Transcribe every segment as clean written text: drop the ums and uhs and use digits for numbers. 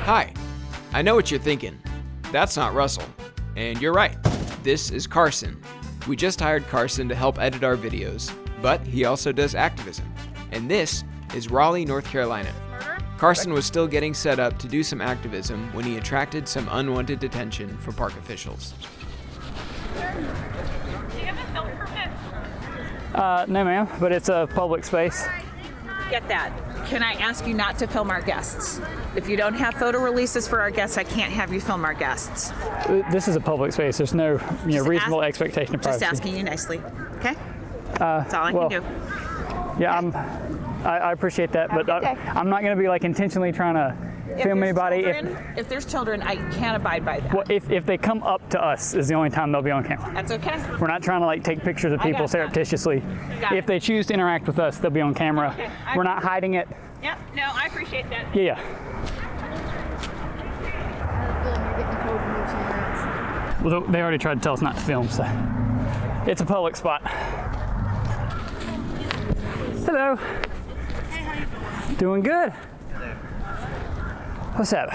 Hi, I know what you're thinking. That's not Russell. And you're right, this is Carson. We just hired Carson to help edit our videos, but he also does activism. And this is Raleigh, North Carolina. Carson was still getting set up to do some activism when he attracted some unwanted attention from park officials. Do you have a film permit? No ma'am, but it's a public space. Get that. Can I ask you not to film our guests? If you don't have photo releases for our guests, I can't have you film our guests. This is a public space. There's no reasonable expectation of privacy. Just asking you nicely, okay? That's all I can do. Yeah, I appreciate that, but I'm not going to be like intentionally trying to film anybody. If there's children, I can't abide by that. Well, if they come up to us is the only time they'll be on camera. That's okay. We're not trying to like take pictures of people surreptitiously. If they choose to interact with us, they'll be on camera. Okay. We're not hiding it. Yep, no, I appreciate that. Yeah. Well, they already tried to tell us not to film, so it's a public spot. Hello. Hey, how you doing? Doing good. What's up?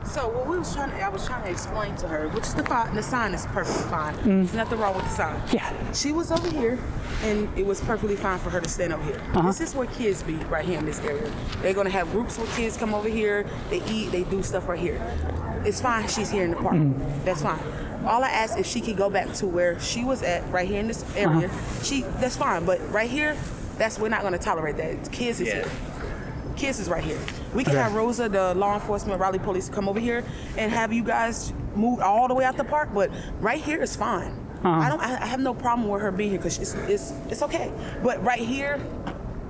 So what I was trying to explain to her, which is the sign is perfectly fine. There's nothing wrong with the sign. Yeah. She was over here, and it was perfectly fine for her to stand over here. This is where kids be, right here in this area. They're gonna have groups where kids come over here, they eat, they do stuff right here. It's fine, she's here in the park. That's fine. All I asked if she could go back to where she was at, right here in this area. That's fine, but right here, we're not gonna tolerate that. Kids is here. Kids is right here. We can have Rosa, the law enforcement, Raleigh police, come over here and have you guys move all the way out the park, but right here is fine. I have no problem with her being here because it's okay. But right here,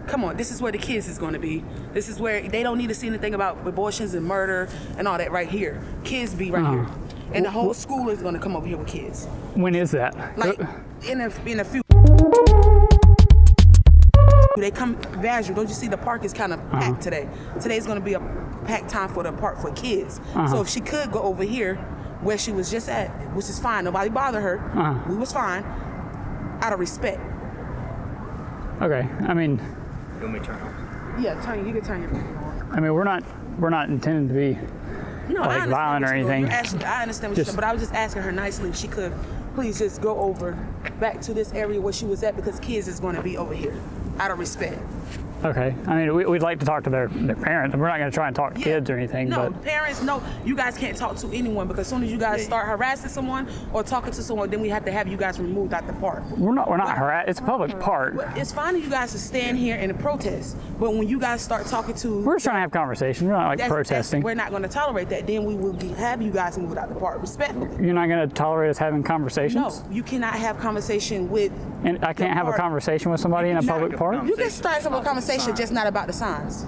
come on, this is where the kids is going to be. This is where they don't need to see anything about abortions and murder and all that right here. Kids be right here. And the whole school is going to come over here with kids. When is that? Like in a few. They come visual. Don't you see the park is kind of packed today? Today's going to be a packed time for the park for kids. So if she could go over here where she was just at, which is fine. Nobody bothered her. We was fine. Out of respect. Okay. I mean. You want me to turn on? Yeah, you can turn your phone on. I mean, we're not intending to be like violent or anything. I understand what you're saying, but I was just asking her nicely if she could please just go over back to this area where she was at because kids is going to be over here. Out of respect. Okay. I mean, we'd like to talk to their parents. We're not going to try and talk to kids or anything. No, but parents, no. You guys can't talk to anyone because as soon as you guys start harassing someone or talking to someone, then we have to have you guys removed out the park. We're not harassed. It's a public park. It's fine if you guys to stand here and protest, but when you guys start talking to... We're just trying to have conversations. We're not protesting. We're not going to tolerate that. Then we will have you guys moved out the park, respectfully. You're not going to tolerate us having conversations? No, you cannot have conversation with... And I can't have a conversation with somebody in a public park? You can start some conversation, just not about the signs.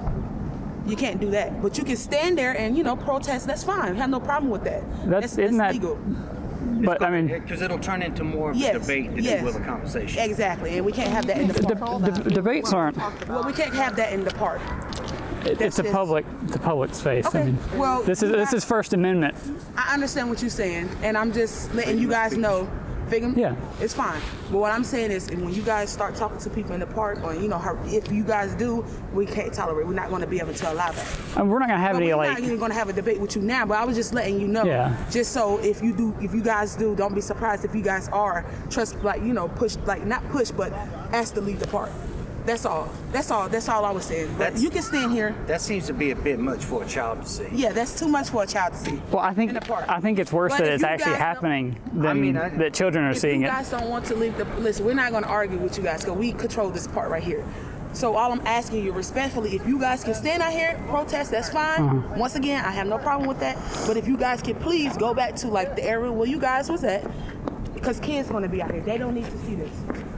You can't do that. But you can stand there and, protest. That's fine. I have no problem with that. That's legal. But I mean... Because it'll turn into more of a debate than it will a conversation. Exactly. And we can't have that in the park. Debates aren't... Well, we can't have that in the park. It's a public space. Okay. I mean, well, this is First Amendment. I understand what you're saying, and I'm just letting you guys know. Yeah. It's fine. But what I'm saying is, when you guys start talking to people in the park, or if you guys do, we can't tolerate. We're not going to be able to allow that. And we're not going to have any we're not even going to have a debate with you now. But I was just letting you know. Yeah. Just so if you guys do, don't be surprised if you guys are push, not push, but asked to leave the park. That's all I was saying. But you can stand here. That seems to be a bit much for a child to see. Yeah, that's too much for a child to see. Well, I think it's worse that it's actually happening than that children are seeing it. If you guys don't want to leave listen, we're not going to argue with you guys because we control this part right here. So all I'm asking you respectfully, if you guys can stand out here, protest, that's fine. Once again, I have no problem with that. But if you guys can please go back to the area where you guys was at, because kids are going to be out here. They don't need to see this.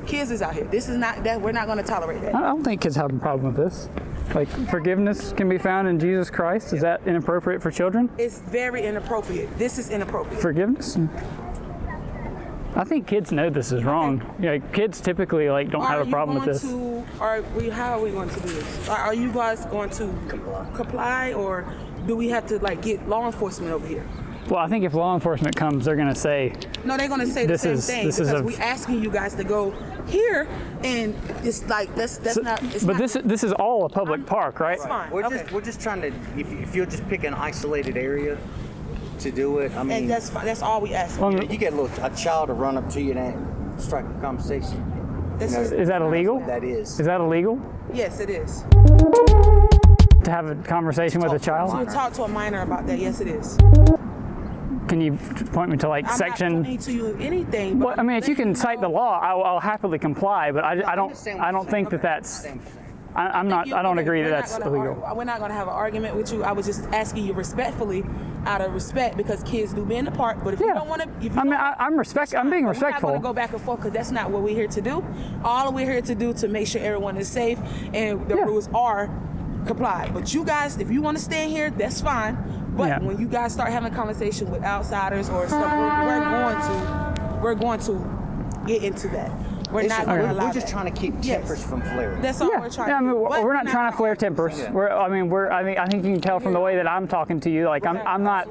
Kids is out here. This is not that. We're not going to tolerate that. I don't think kids have a problem with this. Like, forgiveness can be found in Jesus Christ. Is that inappropriate for children? It's very inappropriate. This is inappropriate. Forgiveness? I think kids know this is wrong. Yeah, kids typically don't have a problem with this. How are we going to do this? Are you guys going to comply, or do we have to get law enforcement over here? Well, I think if law enforcement comes, they're going to say. No, they're going to say the same thing because we asking you guys to go here, and it's like that's not. But this is all a public park, right? That's fine. We're just trying to. If you'll just pick an isolated area to do it, I mean, and that's fine. That's all we ask. You get a child to run up to you and strike a conversation. Is that illegal? That is. Is that illegal? Yes, it is. To have a conversation with a child? To talk to a minor about that, yes, it is. Can you point me to like I'm section? not pointing to you anything. But Well, I mean, if you can cite the law, I'll happily comply. But I don't think that that's. I don't agree that that's illegal. We're not going to have an argument with you. I was just asking you respectfully, out of respect, because kids do be in the park. But if you don't want to, I'm being respectful. We're not going to go back and forth because that's not what we're here to do. All we're here to do to make sure everyone is safe and the rules are complied. But you guys, if you want to stay here, that's fine. But when you guys start having a conversation with outsiders or stuff, we're going to get into that. We're not going to allow We're just trying to keep tempers from flaring. That's all we're trying to do. We're not trying to flare tempers. I think you can tell from the way that I'm talking to you. Like I'm not.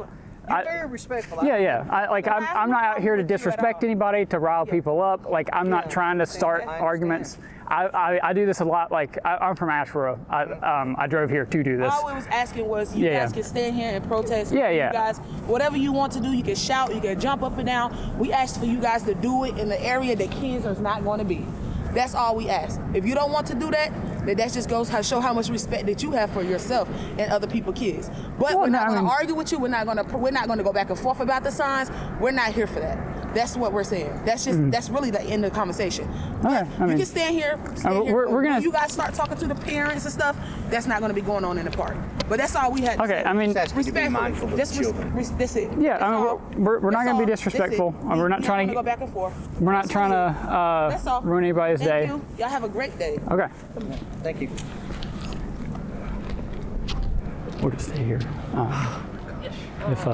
You're very respectful. I'm not out here to disrespect anybody, to rile people up. Like I'm not trying to start arguments. I do this a lot. Like I'm from Asheboro. I drove here to do this. All we was asking was you guys can stand here and protest. You guys, whatever you want to do, you can shout, you can jump up and down. We asked for you guys to do it in the area that kids are not going to be. That's all we ask. If you don't want to do that, then that just goes to show how much respect that you have for yourself and other people's kids. But we're not going to argue with you. We're not going to go back and forth about the signs. We're not here for that. That's what we're saying. That's just that's really the end of the conversation. Okay, you can stand here. We're gonna. You guys start talking to the parents and stuff. That's not going to be going on in the park. But that's all we had. Okay, I mean, respectful of children. That's it. Yeah, we're not going to be disrespectful. We're not trying to go back and forth. We're not trying to ruin anybody's day. Thank you. Y'all have a great day. Okay. Thank you. We'll just stay here. If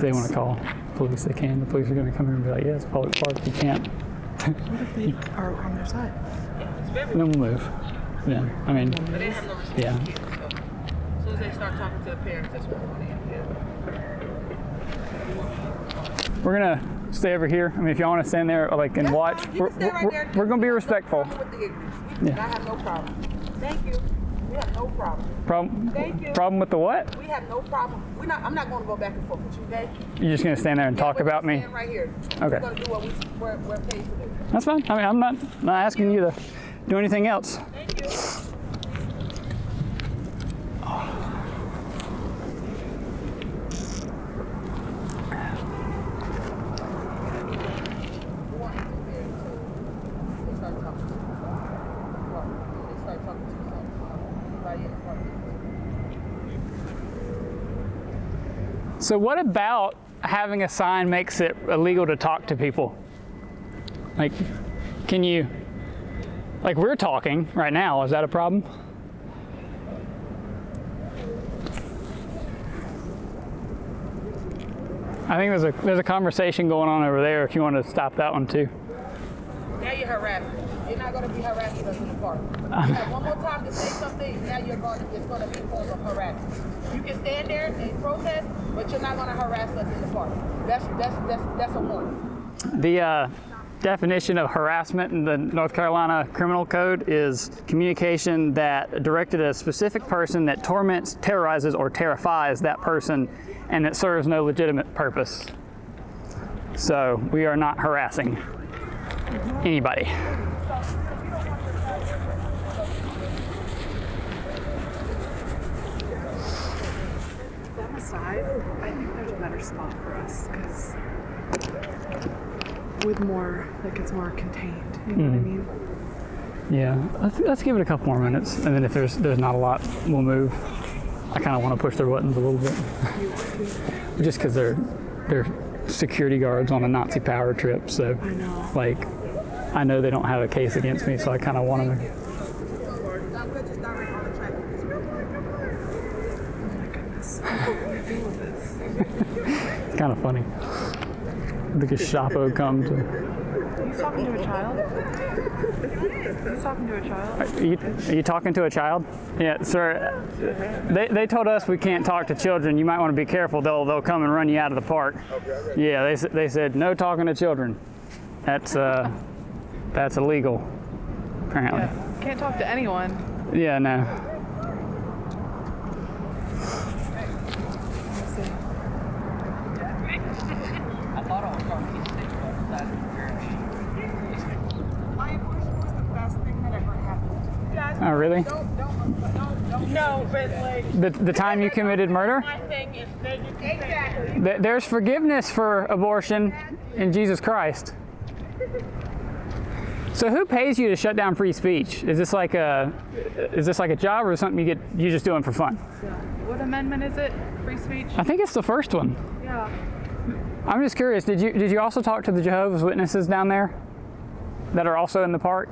they want to call police, they can. The police are going to come here and be like, yeah, it's a public park. You can't. What if they are on their side? Then we'll move. Then, I mean, yeah. As soon as they start talking to the parents, that's what we're going to end. We're going to stay over here. I mean, if y'all want to stand there and watch, we're going to be respectful. I have no problem. Thank you. We have no problem. Thank you. Problem with the what? We have no problem. I'm not going to go back and forth with you, okay? You're just going to stand there and talk about me? Stand right here. Okay. We're going to do what we're paid to do. That's fine. I mean, I'm not asking you to do anything else. Thank you. So what about having a sign makes it illegal to talk to people? Like, can you, like we're talking right now, is that a problem? I think there's a conversation going on over there if you want to stop that one too. Now you're harassing. You're not going to be harassing us in the park. You have one more time to say something, now it's going to be a form of harassment. You can stand there and protest, but you're not going to harass us in the park. That's a warning. The definition of harassment in the North Carolina Criminal Code is communication that directed at a specific person that torments, terrorizes, or terrifies that person, and it serves no legitimate purpose. So we are not harassing anybody. Aside, I think there's a better spot for us because with more, like it's more contained. You know what I mean? Yeah, let's give it a couple more minutes, and then if there's not a lot, we'll move. I kind of want to push their buttons a little bit, just because they're security guards on a Nazi power trip. So, I know they don't have a case against me, so I kind of want them to. Oh my goodness. It's kind of funny. The Gestapo comes. You He's talking to a child. He's talking to a child. Are you talking to a child? Yeah, sir. They told us we can't talk to children. You might want to be careful. They'll come and run you out of the park. Yeah, they said no talking to children. That's illegal, apparently. Yeah. Can't talk to anyone. Yeah, no. Oh, really? No, but like The time you committed murder? my thing is exactly. There's forgiveness for abortion in Jesus Christ. So who pays you to shut down free speech? Is this like a job or something you just doing for fun? What amendment is it? Free speech? I think it's the first one. Yeah. I'm just curious. Did you also talk to the Jehovah's Witnesses down there that are also in the park?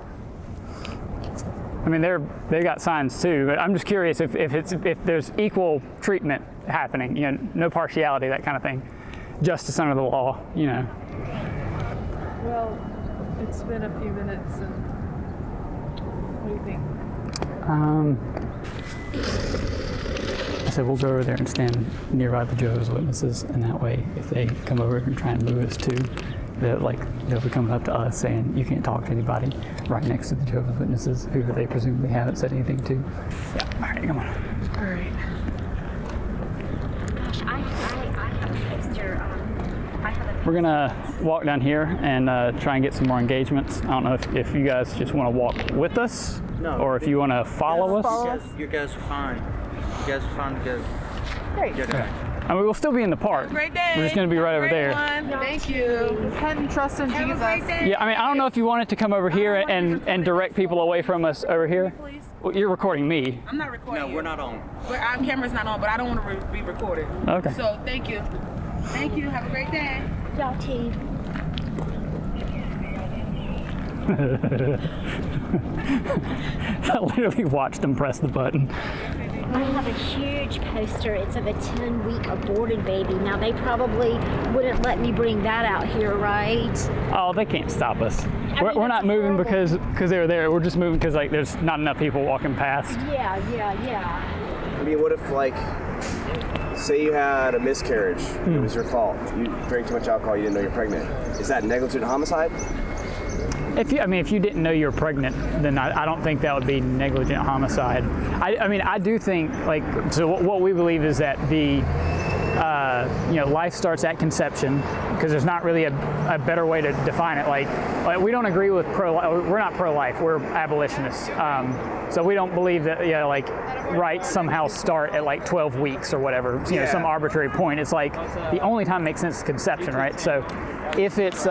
I mean, they got signs too, but I'm just curious if there's equal treatment happening. You know, no partiality, that kind of thing. Justice under the law. You know. Well, it's been a few minutes, and what do you think? I said we'll go over there and stand nearby the Jehovah's Witnesses, and that way, if they come over and try and move us too, they'll be coming up to us saying you can't talk to anybody right next to the Jehovah's Witnesses, who they presumably haven't said anything to. Yeah. All right, come on. All right. Gosh, I have a poster. We're gonna walk down here and try and get some more engagements. I don't know if you guys just want to walk with us, No. or if you want to follow us. You guys are fine. You guys are fine to go. Great. Okay. I mean, we'll still be in the park. Great day. We're just gonna be right over there. Thank you. Repent and trust in Jesus. Yeah, I mean, I don't know if you wanted to come over here and direct people away from us over here. Well, you're recording me. I'm not recording. No, you. we're not on. Our camera's not on, but I don't want to be recorded. Okay. So thank you. Thank you. Have a great day. Y'all too. I literally watched them press the button. I have a huge poster. It's of a 10-week aborted baby. Now, they probably wouldn't let me bring that out here, right? Oh, they can't stop us. mean, We're not that's moving horrible. because they were there. We're just moving because like there's not enough people walking past. Yeah. I mean, what if, like, say you had a miscarriage, it was your fault, you drank too much alcohol, you didn't know you're pregnant. Is that negligent homicide? If you didn't know you were pregnant, then I don't think that would be negligent homicide. I mean, I do think, like, so what we believe is that the life starts at conception, because there's not really a better way to define it. Like we don't agree with we're not pro-life, we're abolitionists. So we don't believe that rights somehow start at like 12 weeks or whatever, some arbitrary point. It's like the only time it makes sense is conception, right? So if it's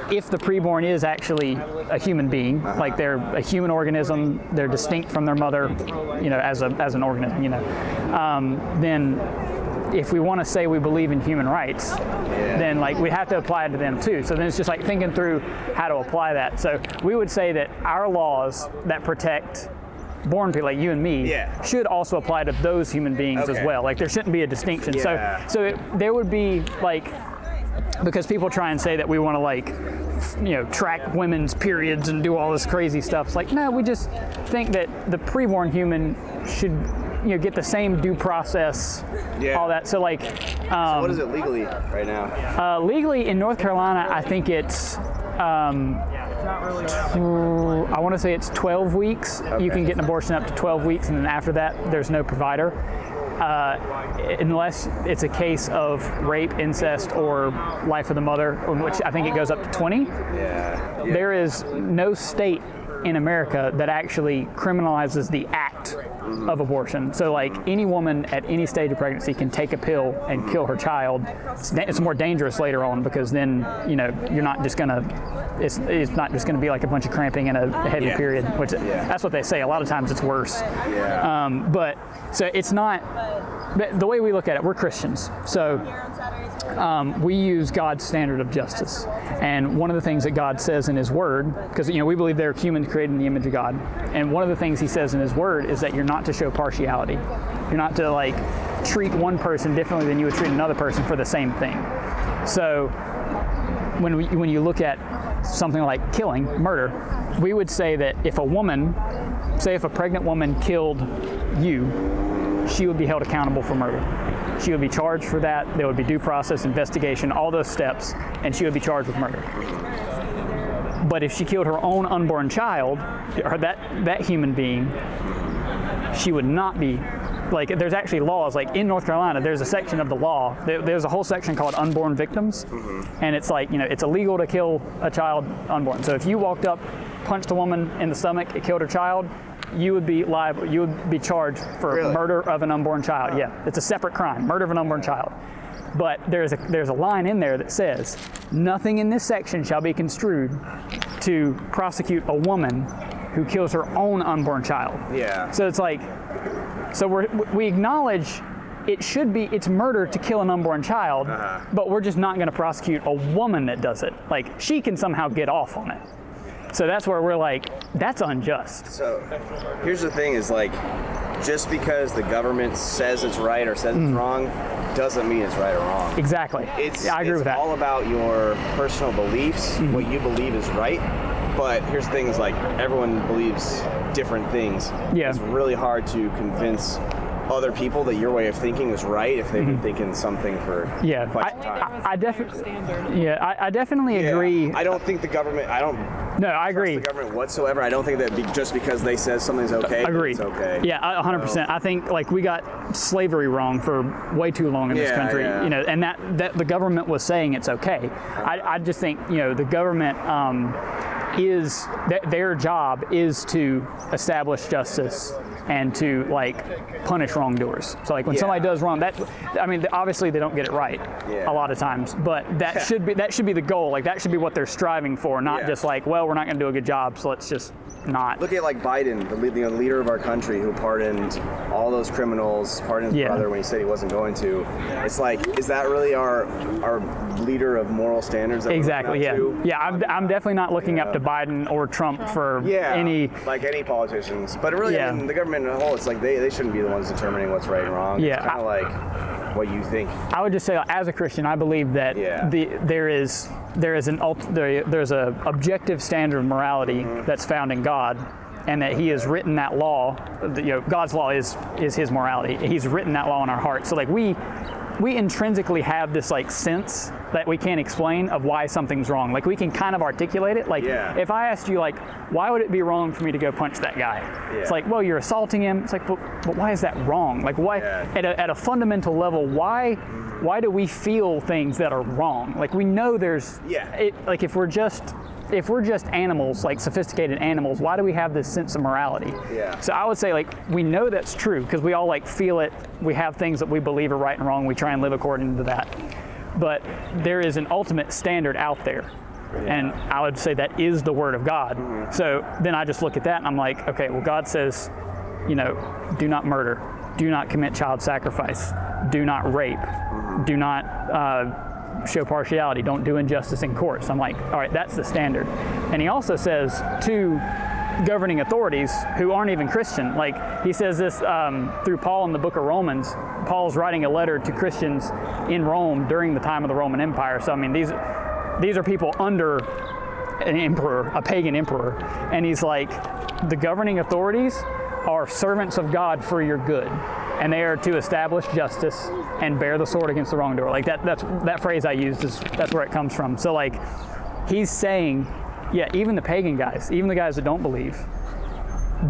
if the preborn is actually a human being, like they're a human organism, they're distinct from their mother, as an organism, then if we want to say we believe in human rights, then like we have to apply it to them too. So then it's just like thinking through how to apply that. So we would say that our laws that protect born people like you and me should also apply to those human beings as well. Like there shouldn't be a distinction. So there would be like, because people try and say that we want to track women's periods and do all this crazy stuff. It's like, no, we just think that the preborn human should get the same due process, all that. So like, So what is it legally right now? legally in North Carolina, I think it's, I want to say it's 12 weeks. Okay. You can get an abortion up to 12 weeks, and then after that, there's no provider. Unless it's a case of rape, incest, or life of the mother, which I think it goes up to 20. There is no state in America that actually criminalizes the act of abortion. So like any woman at any stage of pregnancy can take a pill and kill her child. It's more dangerous later on, because then you're not just gonna, it's not just gonna be like a bunch of cramping and a heavy period, which that's what they say. A lot of times it's worse. But so it's not, but the way we look at it, we're Christians. So we use God's standard of justice. And one of the things that God says in His Word, because we believe they're humans created in the image of God, and one of the things He says in His Word is that you're not to show partiality. You're not to like treat one person differently than you would treat another person for the same thing. So when you look at something like killing, murder, we would say that if a pregnant woman killed you, she would be held accountable for murder. She would be charged for that. There would be due process, investigation, all those steps, and she would be charged with murder. But if she killed her own unborn child, or that human being, she would not be. Like, there's actually laws, like in North Carolina, there's a section of the law, there's a whole section called unborn victims, and it's like, it's illegal to kill a child unborn. So if you walked up, punched a woman in the stomach, it killed her child, you would be liable, you would be charged for murder of an unborn child. Yeah, it's a separate crime, murder of an unborn child. But there's a line in there that says, nothing in this section shall be construed to prosecute a woman who kills her own unborn child. Yeah. So it's like, so we acknowledge it's murder to kill an unborn child, but we're just not going to prosecute a woman that does it. Like, she can somehow get off on it. So that's where we're like, that's unjust. So here's the thing is, like, just because the government says it's right or says it's wrong doesn't mean it's right or wrong. Exactly. I agree with that. It's all about your personal beliefs, what you believe is right. But here's the thing is, like, everyone believes different things. Yeah. It's really hard to convince other people that your way of thinking is right if they've been thinking something for quite some time. I definitely agree. I don't think the government, No, I agree. The government whatsoever. I don't think that just because they say something's okay, Agreed. it's okay. Yeah, 100%. I think, like, we got slavery wrong for way too long in this country, and that the government was saying it's okay. I just think, the government is their job is to establish justice and to, like, punish wrongdoers. So, like, when somebody does wrong, obviously they don't get it right a lot of times, but that should be the goal. Like, that should be what they're striving for, not just like, well, we're not going to do a good job, so let's just not. Look at, like, Biden, the leader of our country, who pardoned all those criminals, pardoned his brother when he said he wasn't going to. It's like, is that really our leader of moral standards? That exactly. Yeah. I'm definitely not looking up to Biden or Trump for any, like, any politicians. But really, I mean, the government in a whole, it's like they shouldn't be the ones determining what's right and wrong. Yeah. It's kind of like what you think. I would just say, as a Christian, I believe that there's a objective standard of morality that's found in God, and that He has written that law. God's law is His morality. He's written that law in our hearts. So, like, we intrinsically have this, like, sense that we can't explain of why something's wrong. Like, we can kind of articulate it. Like, if I asked you, like, why would it be wrong for me to go punch that guy? It's like, well, you're assaulting him. It's like, but why is that wrong? Like, why at a fundamental level, why do we feel things that are wrong? Like, we know there's like, if we're just animals, like sophisticated animals, why do we have this sense of morality? So I would say, like, we know that's true because we all, like, feel it. We have things that we believe are right and wrong. We try and live according to that. But there is an ultimate standard out there. And I would say that is the Word of God. So then I just look at that and I'm like, okay, well, God says, do not murder, do not commit child sacrifice, do not rape, do not show partiality, don't do injustice in court. So I'm like, all right, that's the standard. And He also says to governing authorities who aren't even Christian, like, He says this through Paul in the book of Romans. Paul's writing a letter to Christians in Rome during the time of the Roman Empire. So, I mean, these are people under an emperor, a pagan emperor. And he's like, the governing authorities are servants of God for your good. And they are to establish justice and bear the sword against the wrongdoer. Like, that phrase I used, that's where it comes from. So, like, he's saying, even the pagan guys, even the guys that don't believe,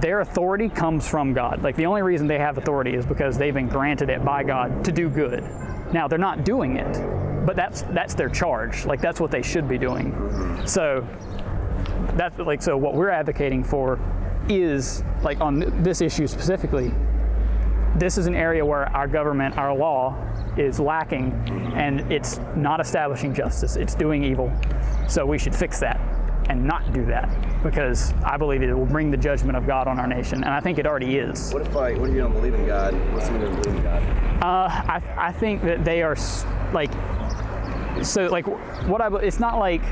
their authority comes from God. Like, the only reason they have authority is because they've been granted it by God to do good. Now, they're not doing it, but that's their charge. Like, that's what they should be doing. So that's like, so what we're advocating for is, like, on this issue specifically, this is an area where our government, our law, is lacking, and it's not establishing justice. It's doing evil. So we should fix that and not do that, because I believe it will bring the judgment of God on our nation, and I think it already is. What if you don't believe in God? What's something to believe in God? I think that they are, like, so, like, it's not like,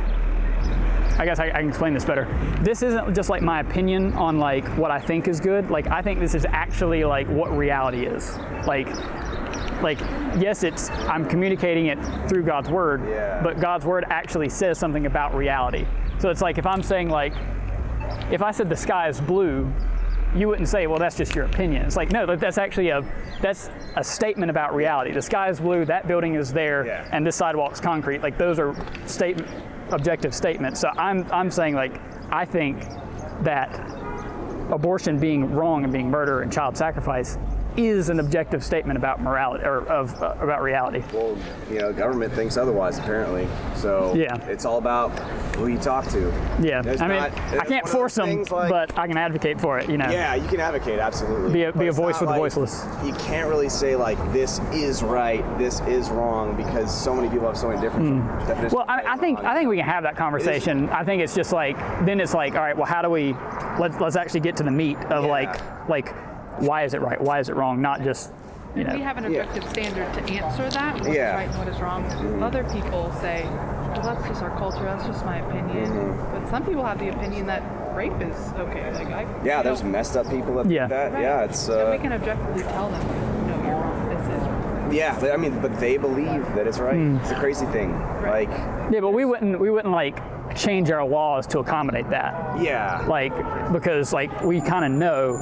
I guess I can explain this better. This isn't just, like, my opinion on, like, what I think is good. Like, I think this is actually, like, what reality is. Like, like, yes, I'm communicating it through God's word, but God's word actually says something about reality. So it's like if I'm saying, like, if I said the sky is blue, you wouldn't say, well, that's just your opinion. It's like, no, that's actually that's a statement about reality. The sky is blue, that building is there, and this sidewalk's concrete. Like, those are objective statements. So I'm saying, like, I think that abortion being wrong and being murder and child sacrifice is an objective statement about morality or about reality. Well, government thinks otherwise apparently. So it's all about who you talk to. Yeah, I can't force them, but I can advocate for it. Yeah, you can advocate, absolutely. Be a voice for the voiceless. You can't really say like this is right, this is wrong, because so many people have so many different definitions. Well, I think we can have that conversation. I think it's just like then it's like, all right, well, how do we let's actually get to the meat of like. Why is it right? Why is it wrong? Not just, We have an objective standard to answer that, what is right and what is wrong. Other people say, well, that's just our culture, that's just my opinion. But some people have the opinion that rape is okay. There's messed up people that think that. Right. Yeah, it's... So we can objectively tell them, no, you're wrong, this is wrong. Yeah, but they believe that it's right. It's a crazy thing. Right. But we wouldn't like change our laws to accommodate that. Yeah. Because we kind of know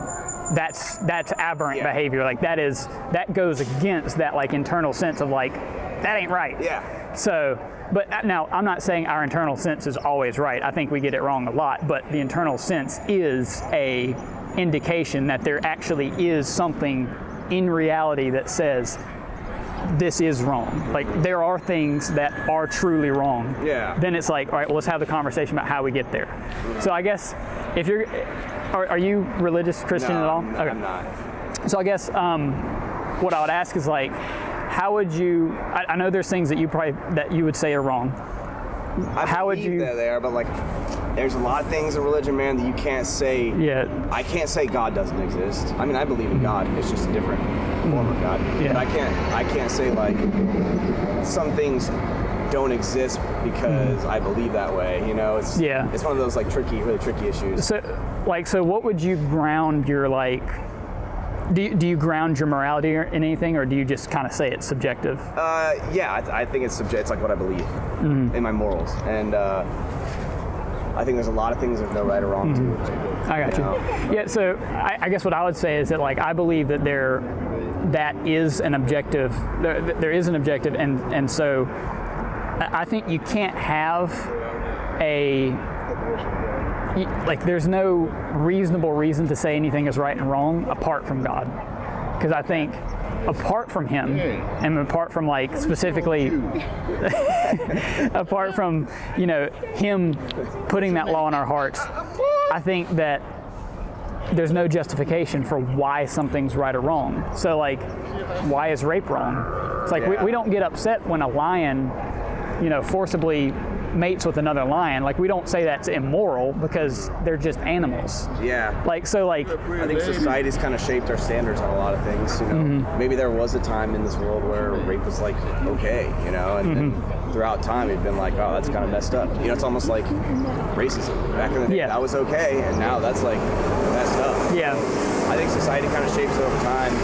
that's aberrant behavior. Like that goes against that internal sense of that ain't right. Yeah. So, but now I'm not saying our internal sense is always right. I think we get it wrong a lot, but the internal sense is a indication that there actually is something in reality that says this is wrong. There are things that are truly wrong. Yeah. Then it's like, all right, well, let's have the conversation about how we get there. So I guess if you're, are you religious Christian at all? Okay. I'm not. So I guess what I would ask is how would you? I know there's things that you would say are wrong. How would you? That they are, but there's a lot of things in religion, man, that you can't say. Yeah. I can't say God doesn't exist. I mean, I believe in God. It's just a different form of God. Yeah. But I can't say some things don't exist because I believe that way. It's one of those really tricky issues. So what would you ground your do you ground your morality in anything, or do you just kind of say it's subjective? I think it's subjective. It's what I believe in my morals, and I think there's a lot of things there's no right or wrong to. I got you. Yeah. So I guess what I would say is that I believe that that is an objective. There is an objective, and so I think you can't have there's no reasonable reason to say anything is right and wrong apart from God. Because I think apart from Him, and apart from specifically, apart from, Him putting that law in our hearts, I think that there's no justification for why something's right or wrong. So why is rape wrong? It's we don't get upset when a lion, forcibly mates with another lion. We don't say that's immoral because they're just animals. Yeah. I think society's kind of shaped our standards on a lot of things. Maybe there was a time in this world where rape was okay, and then throughout time we've been oh, that's kind of messed up. It's almost like racism. Back in the day, that was okay, and now that's messed up. Yeah. I think society kind of shapes it over time.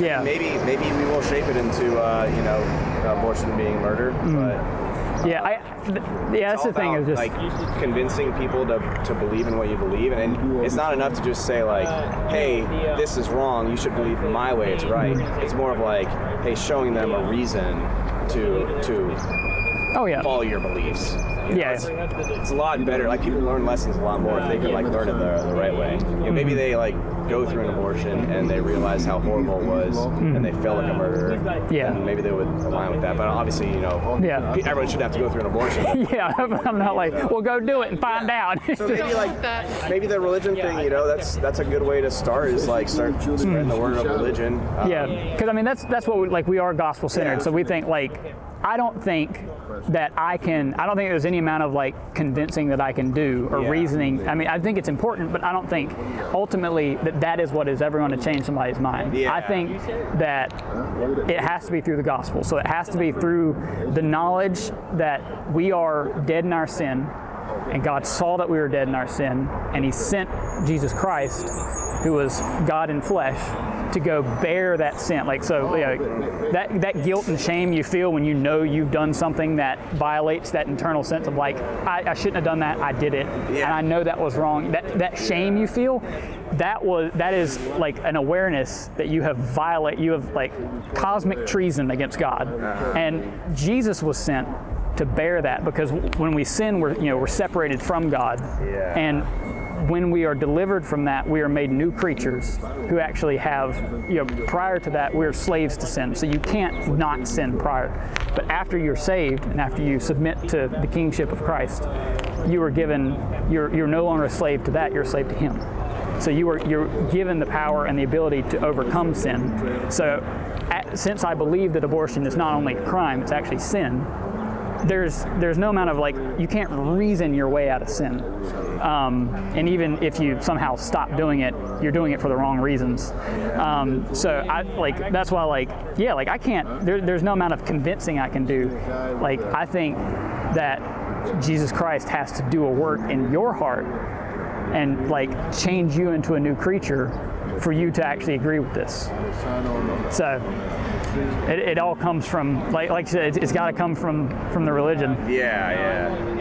Yeah. Maybe we will shape it into abortion being murder, but. That's the thing. Is just convincing people to believe in what you believe, and it's not enough to just say hey, this is wrong. You should believe my way. It's right. It's more of hey, showing them a reason to follow your beliefs. It's a lot better. People learn lessons a lot more if they can learn it the right way. Maybe they go through an abortion and they realize how horrible it was and they feel like a murderer. And maybe they would align with that. But obviously, everyone shouldn't have to go through an abortion. I'm not well, go do it and find out. So maybe the religion thing, that's a good way to start. Is start spreading the word of religion. Because that's what we are gospel centered. So we think I don't think there's any amount of convincing that I can do or reasoning. I think it's important, but I don't think ultimately that is what is ever going to change somebody's mind. I think that it has to be through the gospel. So it has to be through the knowledge that we are dead in our sin, and God saw that we were dead in our sin, and He sent Jesus Christ, who was God in flesh, to go bear that sin. Like, so that guilt and shame you feel when you know you've done something that violates that internal sense of like, I shouldn't have done that, I did it, and I know that was wrong. That shame you feel, that is like an awareness that you have like cosmic treason against God. And Jesus was sent to bear that, because when we sin, we're separated from God. And when we are delivered from that, we are made new creatures who actually have, prior to that, we're slaves to sin. So you can't not sin prior. But after you're saved and after you submit to the kingship of Christ, you are given, you're no longer a slave to that, you're a slave to Him. So you're given the power and the ability to overcome sin. So since I believe that abortion is not only a crime, it's actually sin, there's no amount of you can't reason your way out of sin. And even if you somehow stop doing it, you're doing it for the wrong reasons. So that's why I can't, there's no amount of convincing I can do. I think that Jesus Christ has to do a work in your heart and change you into a new creature for you to actually agree with this. So it all comes from, like you said, it's got to come from the religion. Yeah.